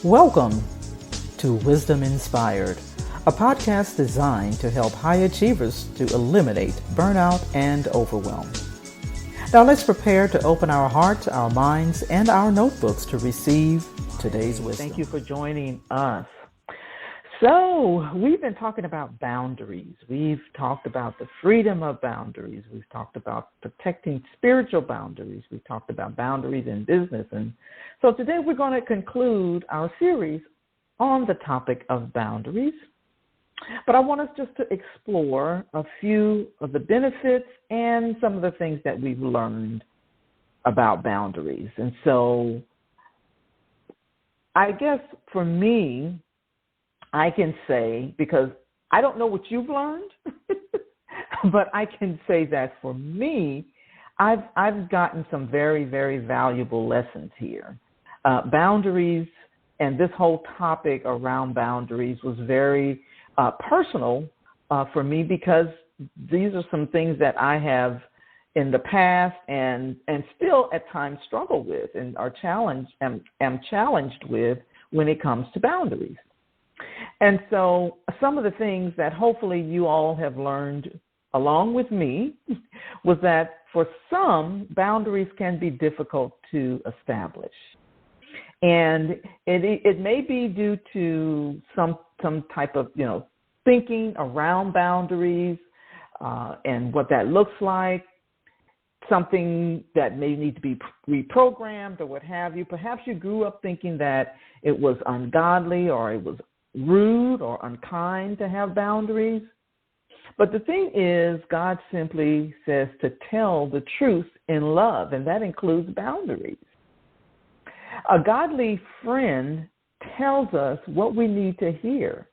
Welcome to Wisdom Inspired, a podcast designed to help high achievers to eliminate burnout and overwhelm. Now let's prepare to open our hearts, our minds, and our notebooks to receive today's wisdom. Thank you for joining us. So we've been talking about boundaries. We've talked about the freedom of boundaries. We've talked about protecting spiritual boundaries. We've talked about boundaries in business. And so today we're going to conclude our series on the topic of boundaries. But I want us just to explore a few of the benefits and some of the things that we've learned about boundaries. And so I guess for me, I can say, because I don't know what you've learned, but I can say that for me, I've gotten some very, very valuable lessons here. Boundaries and this whole topic around boundaries was very personal for me, because these are some things that I have in the past and still at times struggle with and am challenged with when it comes to boundaries. And so some of the things that hopefully you all have learned along with me was that for some, boundaries can be difficult to establish. And it may be due to some type of, thinking around boundaries and what that looks like, something that may need to be reprogrammed or what have you. Perhaps you grew up thinking that it was ungodly or it was rude or unkind to have boundaries. But the thing is, God simply says to tell the truth in love, and that includes boundaries. A godly friend tells us what we need to hear.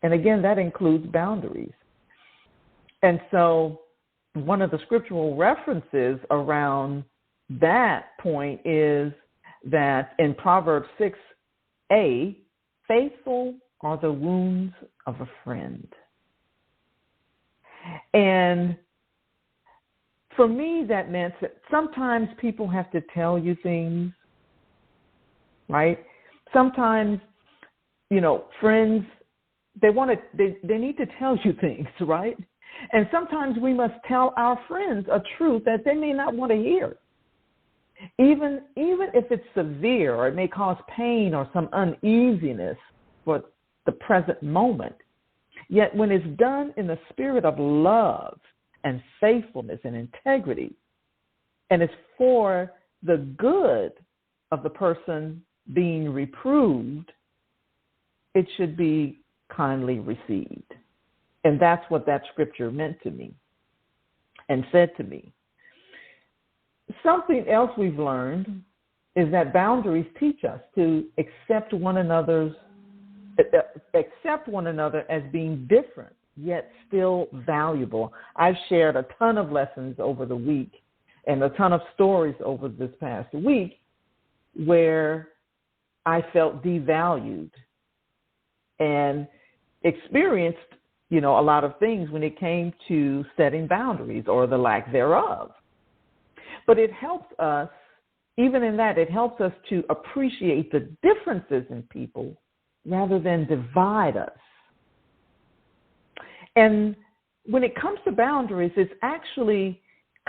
And again, that includes boundaries. And so one of the scriptural references around that point is that in Proverbs 6a, faithful are the wounds of a friend. And for me, that meant that sometimes people have to tell you things, right? Sometimes, friends, they need to tell you things, right? And sometimes we must tell our friends a truth that they may not want to hear. Even if it's severe or it may cause pain or some uneasiness for the present moment. Yet when it's done in the spirit of love and faithfulness and integrity, and it's for the good of the person being reproved, it should be kindly received. And that's what that scripture meant to me and said to me. Something else we've learned is that boundaries teach us to accept one another as being different, yet still valuable. I've shared a ton of lessons over the week and a ton of stories over this past week where I felt devalued and experienced, a lot of things when it came to setting boundaries or the lack thereof. But it helps us, even in that, it helps us to appreciate the differences in people rather than divide us. And when it comes to boundaries, it's actually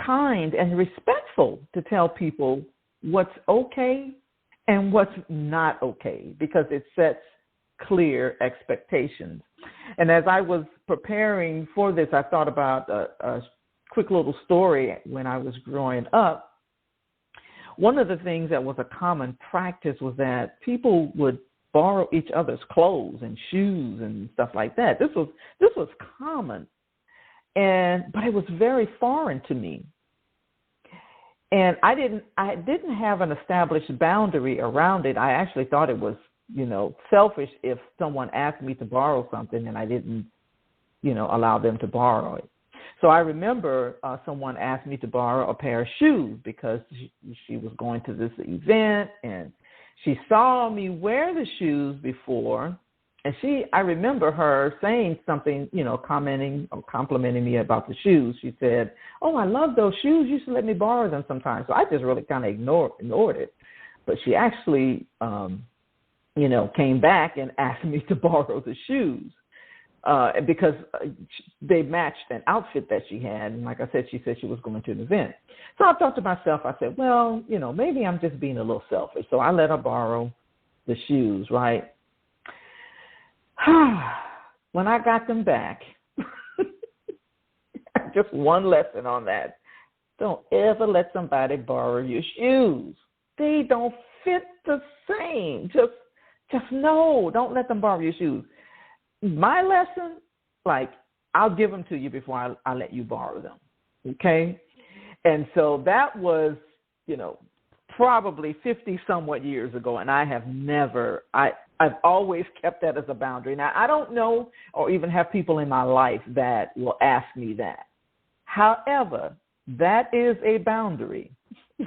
kind and respectful to tell people what's okay and what's not okay, because it sets clear expectations. And as I was preparing for this, I thought about a quick little story when I was growing up. One of the things that was a common practice was that people would borrow each other's clothes and shoes and stuff like that. This was common, but it was very foreign to me. And I didn't have an established boundary around it. I actually thought it was, selfish if someone asked me to borrow something and I didn't, allow them to borrow it. So I remember someone asked me to borrow a pair of shoes because she was going to this event and she saw me wear the shoes before, and I remember her saying something, commenting or complimenting me about the shoes. She said, "Oh, I love those shoes. You should let me borrow them sometime." So I just really kind of ignored it. But she actually came back and asked me to borrow the shoes because they matched an outfit that she had. And like I said, she said she was going to an event. So I thought to myself, I said, well, maybe I'm just being a little selfish. So I let her borrow the shoes, right? When I got them back, just one lesson on that. Don't ever let somebody borrow your shoes. They don't fit the same. Just no, don't let them borrow your shoes. My lesson, I'll give them to you before I let you borrow them, okay? And so that was, probably 50-somewhat years ago, and I have never, I've always kept that as a boundary. Now, I don't know or even have people in my life that will ask me that. However, that is a boundary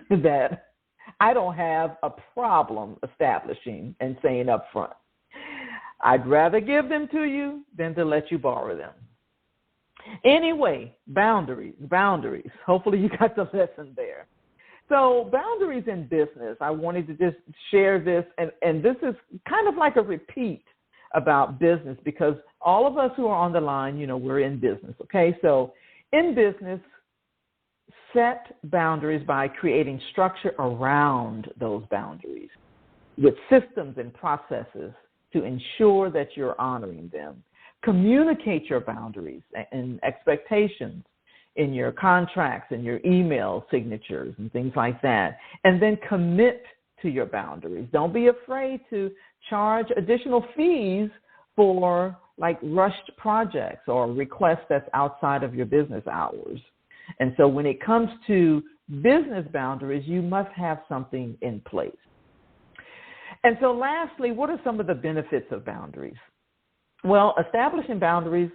that I don't have a problem establishing and saying up front. I'd rather give them to you than to let you borrow them. Anyway, boundaries. Hopefully you got the lesson there. So boundaries in business, I wanted to just share this, and this is kind of like a repeat about business because all of us who are on the line, we're in business, okay? So in business, set boundaries by creating structure around those boundaries with systems and processes to ensure that you're honoring them. Communicate your boundaries and expectations in your contracts and your email signatures and things like that. And then commit to your boundaries. Don't be afraid to charge additional fees for rushed projects or requests that's outside of your business hours. And so when it comes to business boundaries, you must have something in place. And so lastly, what are some of the benefits of boundaries? Well, establishing boundaries,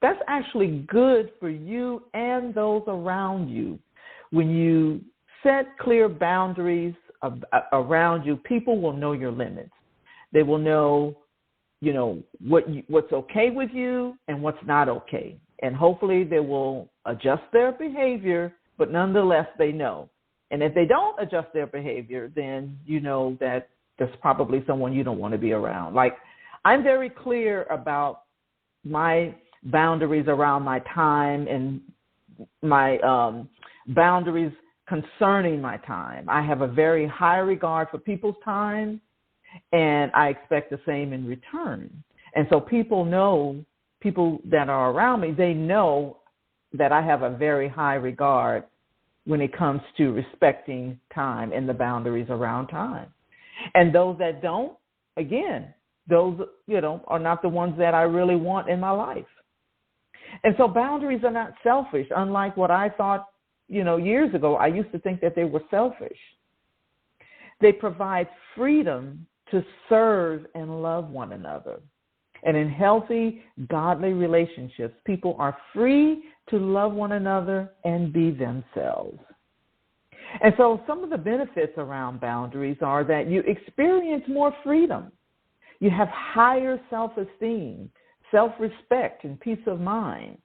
that's actually good for you and those around you. When you set clear boundaries around you, people will know your limits. They will know, what's okay with you and what's not okay. And hopefully they will adjust their behavior, but nonetheless they know. And if they don't adjust their behavior, then you know that there's probably someone you don't want to be around. I'm very clear about my boundaries around my time and my boundaries concerning my time. I have a very high regard for people's time, and I expect the same in return. And so people that are around me, they know that I have a very high regard when it comes to respecting time and the boundaries around time. And those that don't, again, those, are not the ones that I really want in my life. And so boundaries are not selfish, unlike what I thought, years ago. I used to think that they were selfish. They provide freedom to serve and love one another. And in healthy, godly relationships, people are free to love one another and be themselves. And so some of the benefits around boundaries are that you experience more freedom. You have higher self-esteem, self-respect, and peace of mind.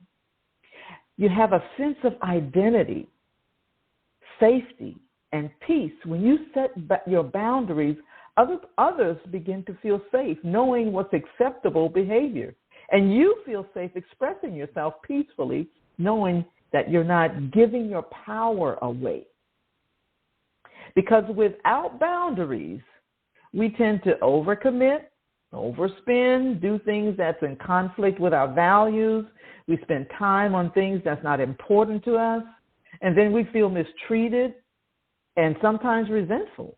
You have a sense of identity, safety, and peace. When you set your boundaries, others begin to feel safe, knowing what's acceptable behavior. And you feel safe expressing yourself peacefully, knowing that you're not giving your power away. Because without boundaries, we tend to overcommit, overspend, do things that's in conflict with our values. We spend time on things that's not important to us. And then we feel mistreated and sometimes resentful.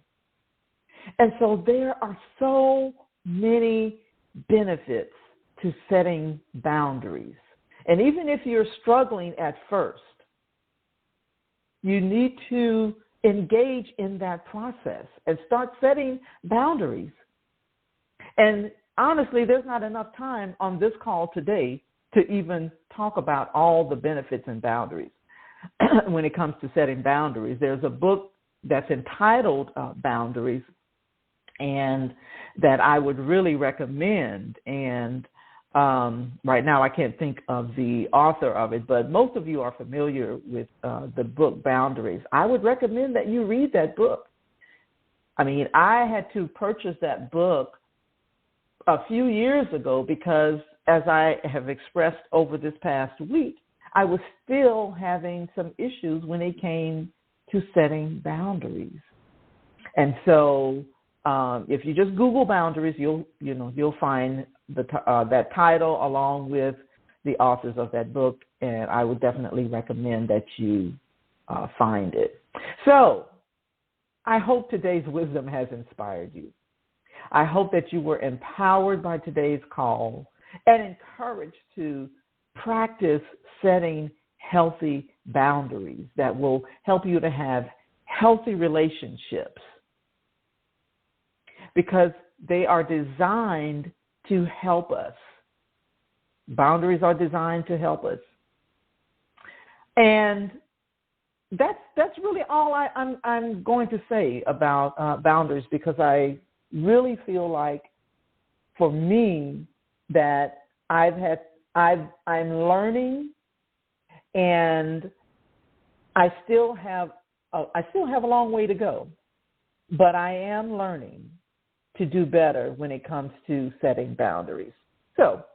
And so there are so many benefits to setting boundaries. And even if you're struggling at first, you need to engage in that process and start setting boundaries. And honestly, there's not enough time on this call today to even talk about all the benefits and boundaries when it comes to setting boundaries. There's a book that's entitled Boundaries, and that I would really recommend. And right now I can't think of the author of it, but most of you are familiar with the book Boundaries. I would recommend that you read that book. I mean, I had to purchase that book a few years ago because, as I have expressed over this past week, I was still having some issues when it came to setting boundaries. And so if you just Google boundaries, you'll find that title along with the authors of that book, and I would definitely recommend that you find it. So I hope today's wisdom has inspired you. I hope that you were empowered by today's call and encouraged to practice setting healthy boundaries that will help you to have healthy relationships, because they are designed to help us. Boundaries are designed to help us. And that's really all I'm going to say about boundaries, because I really feel like, for me, that I'm learning, and I still have a long way to go, but I am learning to do better when it comes to setting boundaries. So,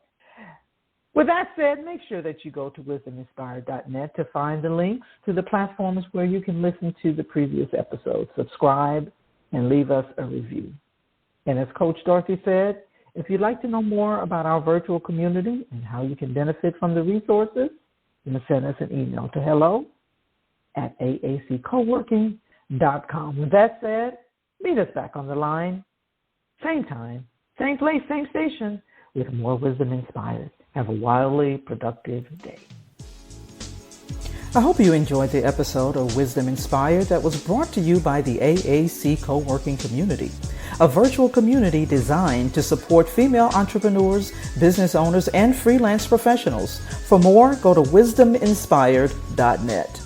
with that said, make sure that you go to wisdominspired.net to find the links to the platforms where you can listen to the previous episodes. Subscribe and leave us a review. And as Coach Dorothy said, if you'd like to know more about our virtual community and how you can benefit from the resources, then send us an email to hello@aaccoworking.com. With that said, meet us back on the line, same time, same place, same station, with more Wisdom Inspired. Have a wildly productive day. I hope you enjoyed the episode of Wisdom Inspired that was brought to you by the AAC Co-working Community, a virtual community designed to support female entrepreneurs, business owners, and freelance professionals. For more, go to wisdominspired.net.